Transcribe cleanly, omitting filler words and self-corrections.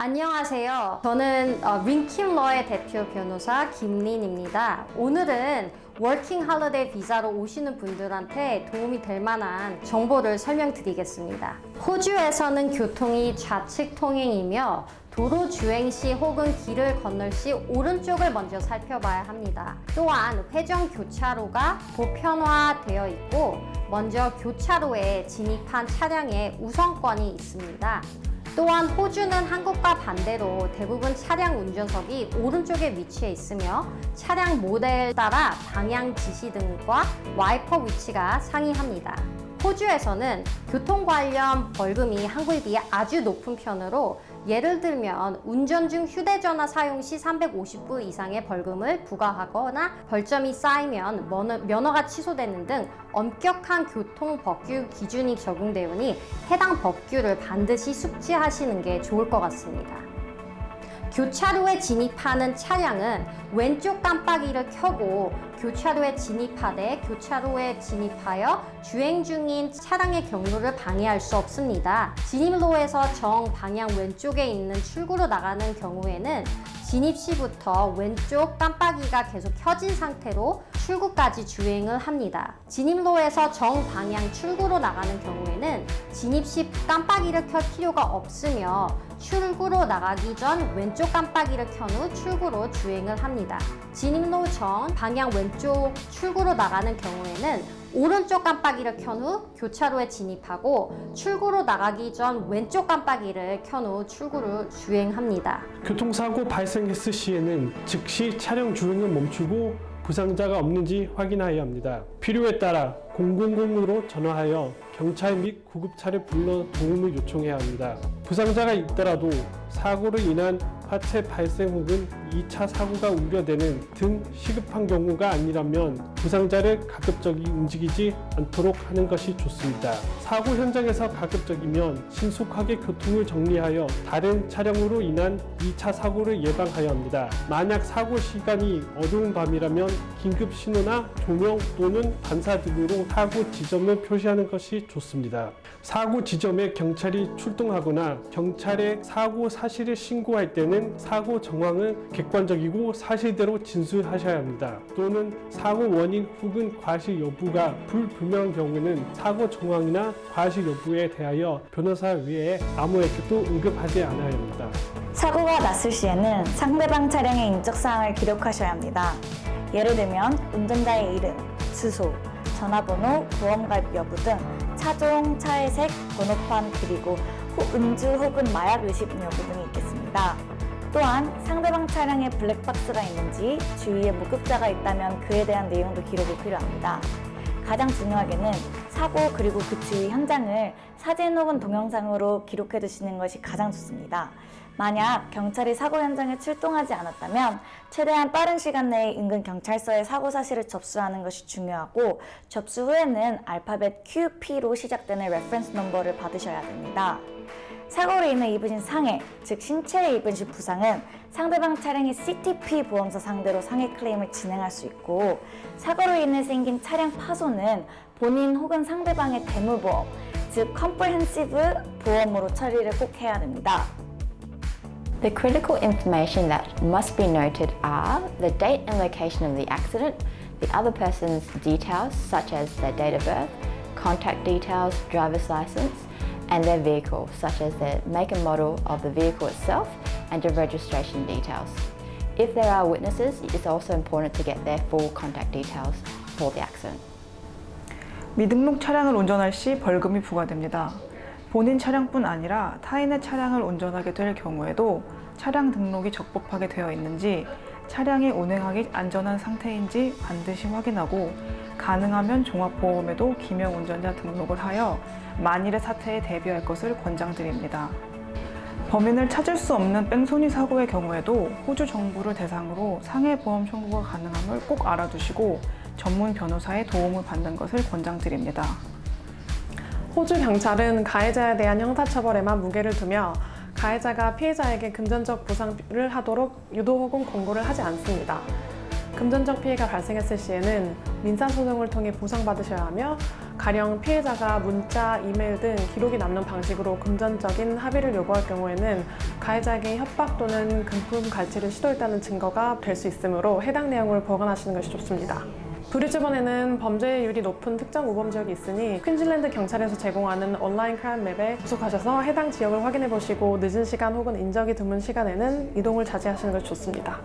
안녕하세요. 저는 링킴러의 대표 변호사 김린입니다. 오늘은 워킹 할리데이 비자로 오시는 분들한테 도움이 될 만한 정보를 설명드리겠습니다. 호주에서는 교통이 좌측 통행이며 도로 주행 시 혹은 길을 건널 시 오른쪽을 먼저 살펴봐야 합니다. 또한 회전 교차로가 보편화되어 있고 먼저 교차로에 진입한 차량에 우선권이 있습니다. 또한 호주는 한국과 반대로 대부분 차량 운전석이 오른쪽에 위치해 있으며 차량 모델에 따라 방향 지시등과 와이퍼 위치가 상이합니다. 호주에서는 교통 관련 벌금이 한국에 비해 아주 높은 편으로 예를 들면 운전 중 휴대전화 사용 시 350불 이상의 벌금을 부과하거나 벌점이 쌓이면 면허가 취소되는 등 엄격한 교통법규 기준이 적용되오니 해당 법규를 반드시 숙지하시는 게 좋을 것 같습니다. 교차로에 진입하는 차량은 왼쪽 깜빡이를 켜고 교차로에 진입하되 교차로에 진입하여 주행 중인 차량의 경로를 방해할 수 없습니다. 진입로에서 정방향 왼쪽에 있는 출구로 나가는 경우에는 진입 시부터 왼쪽 깜빡이가 계속 켜진 상태로 출구까지 주행을 합니다. 진입로에서 정방향 출구로 나가는 경우에는 진입 시 깜빡이를 켤 필요가 없으며 출구로 나가기 전 왼쪽 깜빡이를 켠 후 출구로 주행을 합니다. 진입로 정 방향 왼쪽 출구로 나가는 경우에는 오른쪽 깜빡이를 켠 후 교차로에 진입하고 출구로 나가기 전 왼쪽 깜빡이를 켠 후 출구로 주행합니다. 교통사고 발생했을 시에는 즉시 차량 주행을 멈추고 부상자가 없는지 확인해야 합니다. 필요에 따라 000으로 전화하여 경찰 및 구급차를 불러 도움을 요청해야 합니다. 부상자가 있더라도 사고로 인한 화재 발생 혹은 2차 사고가 우려되는 등 시급한 경우가 아니라면 부상자를 가급적이 움직이지 않도록 하는 것이 좋습니다. 사고 현장에서 가급적이면 신속하게 교통을 정리하여 다른 차량으로 인한 2차 사고를 예방하여야 합니다. 만약 사고 시간이 어두운 밤이라면 긴급 신호나 조명 또는 반사 등으로 사고 지점을 표시하는 것이 좋습니다. 사고 지점에 경찰이 출동하거나 경찰에 사고 사실을 신고할 때는 사고 정황을 객관적이고 사실대로 진술하셔야 합니다. 또는 사고 원인 혹은 과실 여부가 불분명한 경우에는 사고 정황이나 과실 여부에 대하여 변호사 외에 아무에게도 응급하지 않아야 합니다. 사고가 났을 시에는 상대방 차량의 인적사항을 기록하셔야 합니다. 예를 들면 운전자의 이름, 주소, 전화번호, 보험가입 여부 등 차종, 차의 색, 번호판 그리고 음주 혹은 마약 의심 여부 등이 있겠습니다. 또한 상대방 차량에 블랙박스가 있는지 주위에 목격자가 있다면 그에 대한 내용도 기록이 필요합니다. 가장 중요하게는 사고 그리고 그 주위 현장을 사진 혹은 동영상으로 기록해 두시는 것이 가장 좋습니다. 만약 경찰이 사고 현장에 출동하지 않았다면 최대한 빠른 시간 내에 인근 경찰서에 사고 사실을 접수하는 것이 중요하고 접수 후에는 알파벳 QP로 시작되는 레퍼런스 넘버를 받으셔야 됩니다. 사고로 인해 입으신 상해, 즉 신체에 입으신 부상은 상대방 차량의 CTP 보험사 상대로 상해 클레임을 진행할 수 있고 사고로 인해 생긴 차량 파손은 본인 혹은 상대방의 대무보험, 즉 컴프레헨시브 보험으로 처리를 꼭 해야 됩니다. The critical information that must be noted are the date and location of the accident, the other person's details such as their date of birth, contact details, driver's license, and their vehicle such as the make and model of the vehicle itself and the registration details. If there are witnesses, it's also important to get their full contact details for the accident. 미등록 차량을 운전할 시 벌금이 부과됩니다. 본인 차량뿐 아니라 타인의 차량을 운전하게 될 경우에도 차량 등록이 적법하게 되어 있는지 차량이 운행하기 안전한 상태인지 반드시 확인하고 가능하면 종합보험에도 기명 운전자 등록을 하여 만일의 사태에 대비할 것을 권장드립니다. 범인을 찾을 수 없는 뺑소니 사고의 경우에도 호주 정부를 대상으로 상해보험 청구가 가능함을 꼭 알아두시고 전문 변호사의 도움을 받는 것을 권장드립니다. 호주 경찰은 가해자에 대한 형사처벌에만 무게를 두며 가해자가 피해자에게 금전적 보상을 하도록 유도 혹은 권고를 하지 않습니다. 금전적 피해가 발생했을 시에는 민사소송을 통해 보상받으셔야 하며 가령 피해자가 문자, 이메일 등 기록이 남는 방식으로 금전적인 합의를 요구할 경우에는 가해자에게 협박 또는 금품 갈취를 시도했다는 증거가 될 수 있으므로 해당 내용을 보관하시는 것이 좋습니다. 브리즈번에는 범죄율이 높은 특정 우범 지역이 있으니 퀸즐랜드 경찰에서 제공하는 온라인 크라임 맵에 접속하셔서 해당 지역을 확인해 보시고 늦은 시간 혹은 인적이 드문 시간에는 이동을 자제하시는 것이 좋습니다.